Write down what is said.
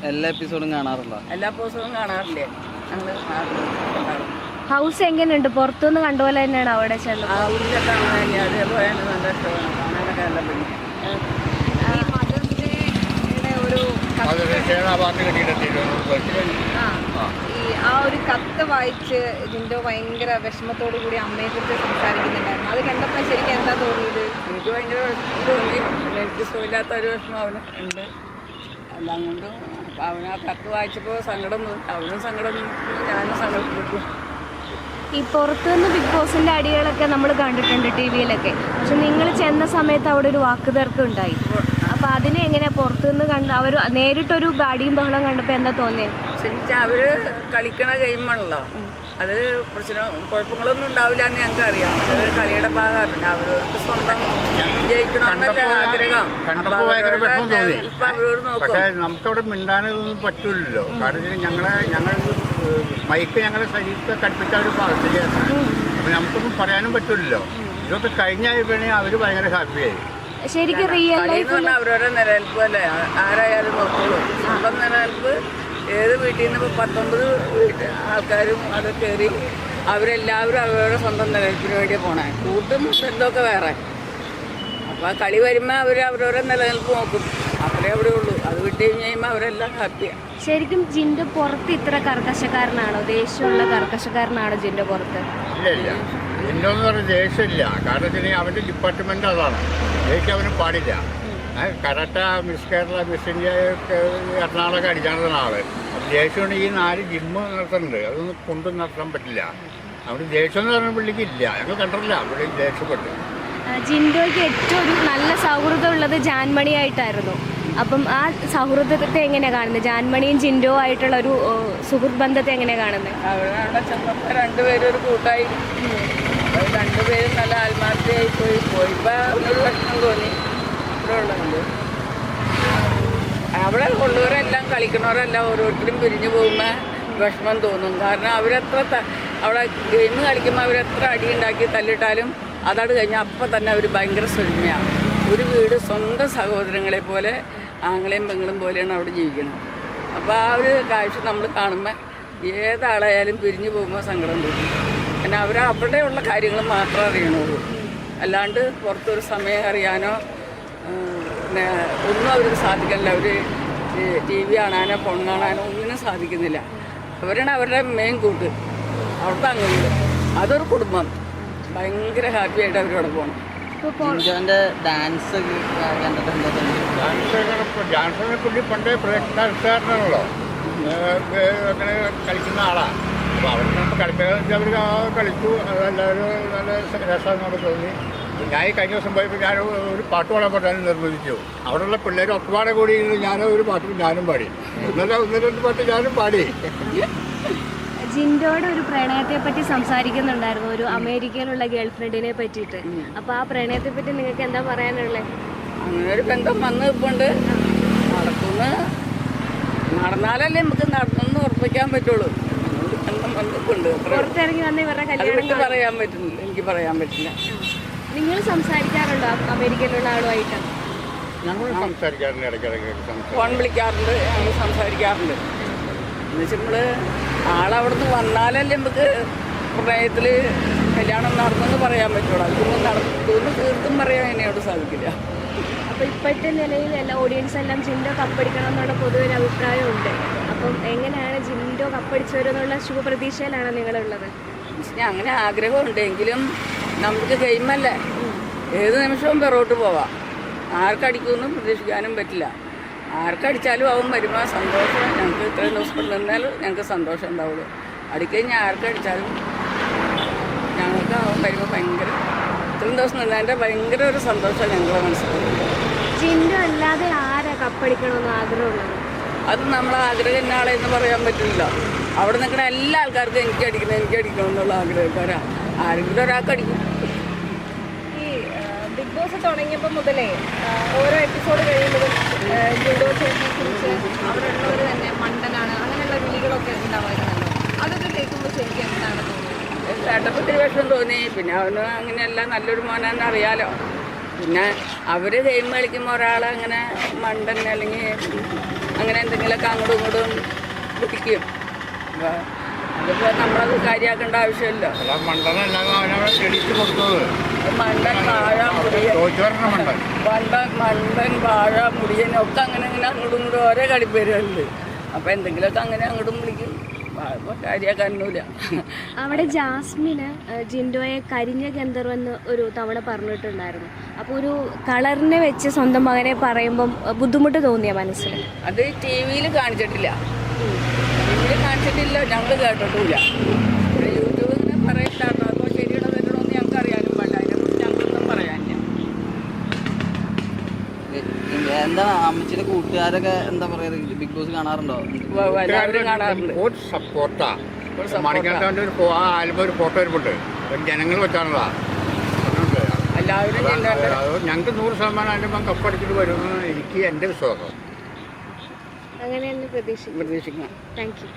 എല്ലാ എപ്പിസോഡും കാണാറുണ്ടോ? എല്ലാ എപ്പിസോഡും കാണാറില്ലേ? ഞങ്ങൾ ഹൗസ് എങ്ങനെയുണ്ട്? പുറത്തുനിന്ന് കണ്ടുപോലെ തന്നെയാണ് അവിടെ ചെല്ലുന്നത്? ആ ഉള്ളിലൊക്കെ കാണാൻ തന്നെയാണ്. അതേപോലെ തന്നെ നല്ല ഇഷ്ടമാണ് കാണാനൊക്കെ. നല്ല പിന്നെ ഈ മദർസ് ഡേയുടെ ഒരു ആ ഒരു കത്ത് വായിച്ച് ജിൻഡോ ഭയങ്കര വിഷമത്തോടു കൂടി അമ്മയെ കുറിച്ച് സംസാരിക്കുന്നുണ്ടായിരുന്നു. അത് കണ്ടപ്പോൾ ശരിക്കും എന്താ തോന്നിയത്? എനിക്ക് ഭയങ്കര വിഷമം തോന്നി. എനിക്ക് സുഖമില്ലാത്ത ഒരു വിഷമം അവന് ഉണ്ട്. എല്ലാം കൊണ്ടും അവന് ആ കത്ത് വായിച്ചപ്പോൾ സങ്കടം തോന്നി. അവനും സങ്കടം തോന്നി, ഞാനും സങ്കടപ്പെട്ടു. ഈ പുറത്തുനിന്ന് ബിഗ് ബോസിന്റെ അടികളൊക്കെ നമ്മൾ കണ്ടിട്ടുണ്ട് ടി വിയിലൊക്കെ. പക്ഷെ നിങ്ങൾ ചെന്ന സമയത്ത് അവിടെ ഒരു വാക്കുതർക്കം ഉണ്ടായി. അപ്പൊ അതിനെ എങ്ങനെയാ പുറത്തുനിന്ന് കണ്ട് അവർ നേരിട്ടൊരു ഗാഡിയും ബഹളം കണ്ടപ്പോൾ എന്താ തോന്നിയത്? ശരിക്കും അവര് കളിക്കണ ഗെയിമാണല്ലോ. അത് കുഴപ്പങ്ങളൊന്നും ഉണ്ടാവില്ല എന്ന് ഞങ്ങൾക്ക് അറിയാം. അത് കളിയുടെ ഭാഗമാണ്. അവർക്ക് സ്വന്തം ജയിക്കണമെന്നല്ല ആഗ്രഹം. ഇപ്പൊ അവരോട് നോക്കും. പക്ഷേ നമുക്കവിടെ മിണ്ടാനൊന്നും പറ്റൂലല്ലോ. കാരണം ഞങ്ങൾ മൈക്ക് ഞങ്ങളുടെ ശരീരത്തെ കടുപ്പിച്ച ഒരു അവസ്ഥയാണ്. അപ്പൊ നമുക്കൊന്നും പറയാനും പറ്റൂലല്ലോ. ഇതൊക്കെ കഴിഞ്ഞാൽ അവര് ഭയങ്കര ഹാപ്പിയായി. ശരിക്കും റിയൽ ലൈഫ് അവരവരുടെ നിലനിൽപ്പ് അല്ലേ ആരായാലും നോക്കുള്ളൂ. സ്വന്തം നിലനിൽപ്പ് ഏത് വീട്ടിൽ നിന്ന് ഇപ്പോൾ 19 ആൾക്കാരും അത് കയറി അവരെല്ലാവരും അവരവരുടെ സ്വന്തം നിലനിൽപ്പിന് വേണ്ടിയാണ് പോണേ. കൂട്ടും ബന്ധമൊക്കെ വേറെ. അപ്പോൾ ആ കളി വരുമ്പോൾ അവരവരുടെ നിലനിൽപ്പ് നോക്കും. അത്രേ അവിടെ ഉള്ളൂ. അത് വിട്ട് കഴിഞ്ഞ് കഴിയുമ്പോൾ അവരെല്ലാം ഹാപ്പിയാണ്. ശരിക്കും ജിൻഡോ പുറത്ത് ഇത്ര കർക്കശക്കാരനാണോ? ദേഷ്യമുള്ള കർക്കശക്കാരനാണോ ജിൻഡോ പുറത്ത്? ഇല്ല ജിൻഡോന്ന് പറഞ്ഞ ദേഷ്യമില്ല. കാരണം വെച്ചാൽ അവൻ്റെ ഡിപ്പാർട്ട്മെൻറ്റ് അതാണ്. ദേഷ്യം അവന് പാടില്ല. Karate, miss Kerala, miss India, എറണാകുളമൊക്കെ അടിച്ചാണ് ആള്. അപ്പം ദേഷ്യമാണ്. ഈ 4 ജിമ്മ് നടത്തുന്നുണ്ട്. അതൊന്നും കൊണ്ടും നടത്താൻ പറ്റില്ല. അവിടെ ദേഷ്യം എന്ന് പറഞ്ഞ പുള്ളിക്കില്ല. ഞങ്ങൾ കണ്ടിട്ടില്ല അവിടെ ദേഷ്യപ്പെട്ടു. ജിൻഡോയ്ക്ക് ഏറ്റവും ഒരു നല്ല സൗഹൃദം ഉള്ളത് ജാൻമണിയായിട്ടായിരുന്നു. അപ്പം ആ സൗഹൃദത്തെ എങ്ങനെയാണ് കാണുന്നത്? ജാൻമണിയും ജിൻഡോ ആയിട്ടുള്ള ഒരു സുഹൃത്ത് ബന്ധത്തെ എങ്ങനെയാണ് കാണുന്നത്? അവിടെ ചെന്നപ്പോൾ രണ്ടുപേരും ഒരു കൂട്ടായി. രണ്ടുപേരും നല്ല ആത്മാർത്ഥയായി പോയിപ്പോൾ ഒരു വിഷമം തോന്നി. അവിടെ ഉള്ളവരെല്ലാം കളിക്കുന്നവരെല്ലാം ഓരോരുത്തരും പിരിഞ്ഞു പോകുമ്പോൾ വിഷമം തോന്നും. കാരണം അവിടെ ഗെയിം കളിക്കുമ്പോൾ അവരെത്ര അടി ഉണ്ടാക്കി തല്ലിട്ടാലും അതോട് കഴിഞ്ഞാൽ അപ്പം തന്നെ അവർ ഭയങ്കര സ്വരുമയാണ്. ഒരു വീട് സ്വന്തം സഹോദരങ്ങളെ പോലെ ആങ്ങളെയും പെങ്ങളും പോലെയാണ് അവിടെ ജീവിക്കുന്നത്. അപ്പോൾ ആ ഒരു കാഴ്ച നമ്മൾ കാണുമ്പോൾ ഏതാളായാലും പിരിഞ്ഞു പോകുമ്പോൾ സങ്കടം തോന്നും. പിന്നെ അവരുടെയുള്ള കാര്യങ്ങൾ മാത്രമേ അറിയണുള്ളൂ. അല്ലാണ്ട് പുറത്തൊരു സമയം അറിയാനോ പിന്നെ ഒന്നും അവർക്ക് സാധിക്കില്ല. അവർ TV കാണാനോ ഫോൺ കാണാനോ ഒന്നിനും സാധിക്കുന്നില്ല. അവരാണ് അവരുടെ മെയിൻ കൂട്ട്. അവിടുത്തെ അംഗങ്ങൾ അതൊരു കുടുംബം. ഭയങ്കര ഹാപ്പി ആയിട്ട് അവരവിടെ പോകണം. ജിൻഡോന്റെ ഡാൻസ് ഡാൻസിനെ പുള്ളി പണ്ടേ പ്രദക്ഷിണാണല്ലോ. അങ്ങനെ കളിക്കുന്ന ആളാണ്. അപ്പോൾ അവർക്ക് കളിക്കാൻ അവർ കളിച്ചു. അതെല്ലാവരും നല്ല രസമെന്നോട് തോന്നി. ഞാൻ ഈ കഴിഞ്ഞ ദിവസം പോയപ്പോൾ ഞാൻ ഒരു പാട്ട് പാടാൻ പറഞ്ഞാലും നിർബന്ധിച്ചു. അവിടെയുള്ള പിള്ളേർ ഒറ്റപാടെ കൂടി ഒരു പാട്ട് ഞാനും പാടി. ഒന്ന് രണ്ട് പാട്ട് ഞാനും പാടി. ജിൻഡോയുടെ ഒരു പ്രണയത്തെ പറ്റി സംസാരിക്കുന്നുണ്ടായിരുന്നു, ഒരു അമേരിക്കയിലുള്ള ഗേൾഫ്രണ്ടിനെ പറ്റിയിട്ട്. അപ്പോൾ ആ പ്രണയത്തെ പറ്റി നിങ്ങൾക്ക് എന്താ പറയാനുള്ളത്? അങ്ങനെ ഒരു ബന്ധം വന്ന് ഇപ്പോണ്ട് നടന്നാലല്ലേ നമുക്ക് നടന്നെന്ന് ഉറപ്പിക്കാൻ പറ്റുള്ളൂ. ബന്ധം വന്നിട്ടുണ്ട്. പുറത്തിറങ്ങി വന്ന് ഇവരുടെ കല്യാണം പറയാൻ പറ്റുന്നില്ല. എനിക്ക് പറയാൻ പറ്റില്ല. നിങ്ങൾ സംസാരിക്കാറുണ്ടോ അമേരിക്കയിലുള്ള ആളുമായിട്ട്? ഞങ്ങൾ സംസാരിക്കാറുണ്ട്. ഇടയ്ക്കിടയ്ക്ക് ഫോൺ വിളിക്കാറുണ്ട്. ഞങ്ങൾ സംസാരിക്കാറുണ്ട്. എന്നുവെച്ചാൽ നമ്മൾ ആളവിടുന്ന് വന്നാലല്ലേ നമുക്ക് പ്രണയത്തിൽ കല്യാണം നടന്നെന്ന് പറയാൻ പറ്റുള്ളൂ. അതൊന്നും തീർത്തും പറയാൻ എന്നോട് സാധിക്കില്ല. അപ്പോൾ ഇപ്പോഴത്തെ നിലയിൽ എല്ലാ ഓഡിയൻസ് എല്ലാം ജിൻഡോ കപ്പടിക്കണം എന്നുള്ള പൊതുവെ ഒരു അഭിപ്രായമുണ്ട്. അപ്പം എങ്ങനെയാണ് ജിൻഡോ കപ്പടിച്ചു വരുമെന്നുള്ള ശുഭപ്രതീക്ഷയിലാണ് നിങ്ങളുള്ളത്? അങ്ങനെ ആഗ്രഹമുണ്ടെങ്കിലും നമുക്ക് ഗെയിമല്ലേ, ഏത് നിമിഷവും പിറകോട്ട് പോവാം. ആർക്കടിക്കുമെന്നും പ്രതീക്ഷിക്കാനും പറ്റില്ല. ആർക്കടിച്ചാലും അവൻ വരുമ്പോൾ സന്തോഷം. ഞങ്ങൾക്ക് ഇത്രയും ദിവസം നിന്നാൽ ഞങ്ങൾക്ക് സന്തോഷം ഉണ്ടാവുള്ളൂ. അടിക്കഴിഞ്ഞാൽ ആർക്കടിച്ചാലും ഞങ്ങൾക്ക് അവൻ വരുമ്പോൾ ഭയങ്കര ഇത്രയും ദിവസം നിന്നതിൻ്റെ ഭയങ്കര ഒരു സന്തോഷം ഞങ്ങളുടെ മനസ്സിലാവുന്നത്. ജിൻഡോ അല്ലാതെ ആരാ കപ്പടിക്കണമെന്ന് ആഗ്രഹമുള്ളത്? അത് നമ്മളെ ആഗ്രഹം എന്നാളെന്ന് പറയാൻ പറ്റില്ല. അവിടെ നിൽക്കുന്ന എല്ലാ ആൾക്കാർക്കും എനിക്ക് അടിക്കണം എന്നുള്ള ആഗ്രഹക്കാരാണ്. ആരെങ്കിലും ഒരാൾക്ക് അടിക്കും. ഈ ബിഗ് ബോസ് തുടങ്ങിയപ്പോൾ മുതലേ ഓരോ എപ്പിസോഡ് കഴിയുമ്പോഴും ജിൻഡോ ചേച്ചിയെ കുറിച്ച് അവിടെയുള്ളവർ തന്നെ മണ്ടനാണ് അങ്ങനെയുള്ള വിളികളൊക്കെ ഉണ്ടാവാറുണ്ടല്ലോ. അതൊക്കെ കേൾക്കുമ്പോൾ ശരിക്കും എന്താണ് തോന്നുന്നത്? കേട്ടപ്പോൾ വിഷം തോന്നി. പിന്നെ അവന് അങ്ങനെയല്ല, നല്ലൊരു മോനാന്ന് അറിയാലോ. പിന്നെ അവർ ഗെയിം കളിക്കുമ്പോൾ ഒരാളങ്ങനെ മണ്ടൻ അല്ലെങ്കിൽ അങ്ങനെ എന്തെങ്കിലുമൊക്കെ അങ്ങോട്ടും ഇങ്ങോട്ടും പിടിക്കും. അപ്പോൾ അതിപ്പോൾ നമ്മളത് കാര്യമാക്കേണ്ട ആവശ്യമില്ല. അല്ല മണ്ടനല്ലാതെ അവനവിടെ എണീറ്റ് കൊടുത്തത് മണ്ടൻ വാഴ മുടിയൻ ചോദിച്ചവരുടെ മണ്ടൻ മണ്ടൻ വാഴ മുടിയൻ ഒക്കെ അങ്ങനെ അങ്ങനെ അങ്ങോട്ടും ഇങ്ങോട്ടും ഓരോ കളിപ്പേരുണ്ട്. അപ്പോൾ എന്തെങ്കിലുമൊക്കെ അങ്ങനെ അങ്ങോട്ടും വിളിക്കും. അപ്പോൾ കാര്യമാക്കാനൊന്നുമില്ല. അവിടെ ജാസ്മിന് ജിൻഡോയെ കരിഞ്ഞ ഗന്ധർവെന്ന് ഒരു തവണ പറഞ്ഞിട്ടുണ്ടായിരുന്നു. അപ്പോൾ ഒരു കളറിനെ വെച്ച് സ്വന്തം മകനെ പറയുമ്പം ബുദ്ധിമുട്ട് തോന്നിയ മനസ്സിൽ? അത് ടി വിയിൽ കാണിച്ചിട്ടില്ല, ഞങ്ങൾ കേട്ടിട്ടില്ല. ഇവിടെ യൂട്യൂബ് ഇങ്ങനെ പറയില്ലായിരുന്നു. അപ്പോൾ ശരിയാണോ തെറ്റണമെന്ന് ഞങ്ങൾക്ക് അറിയാനും പാടില്ല. അതിനെക്കുറിച്ച് ഞങ്ങളൊന്നും പറയാനില്ല. എന്താണ് അമ്മച്ചിയുടെ കൂട്ടുകാരൊക്കെ എന്താ പറയാ, ബിഗ് ബോസ് കാണാറുണ്ടോ? എല്ലാവരും കാണാറുണ്ട്. സപ്പോർട്ടാ. മണിക്കണ്ടവൻ്റെ ആ ആൽബം ഒരു ഫോട്ടോ വരുമ്പോണ്ട് ജനങ്ങൾ വെച്ചാണല്ലോ. എല്ലാവരും ഞങ്ങൾക്ക് 100% അതിൻ്റെ കപ്പടിച്ചിട്ട് വരുമെന്ന് എനിക്ക് എൻ്റെ വിശ്വാസം. അങ്ങനെ തന്നെ പ്രതീക്ഷിക്കുന്നു. പ്രതീക്ഷിക്കണം. Thank U.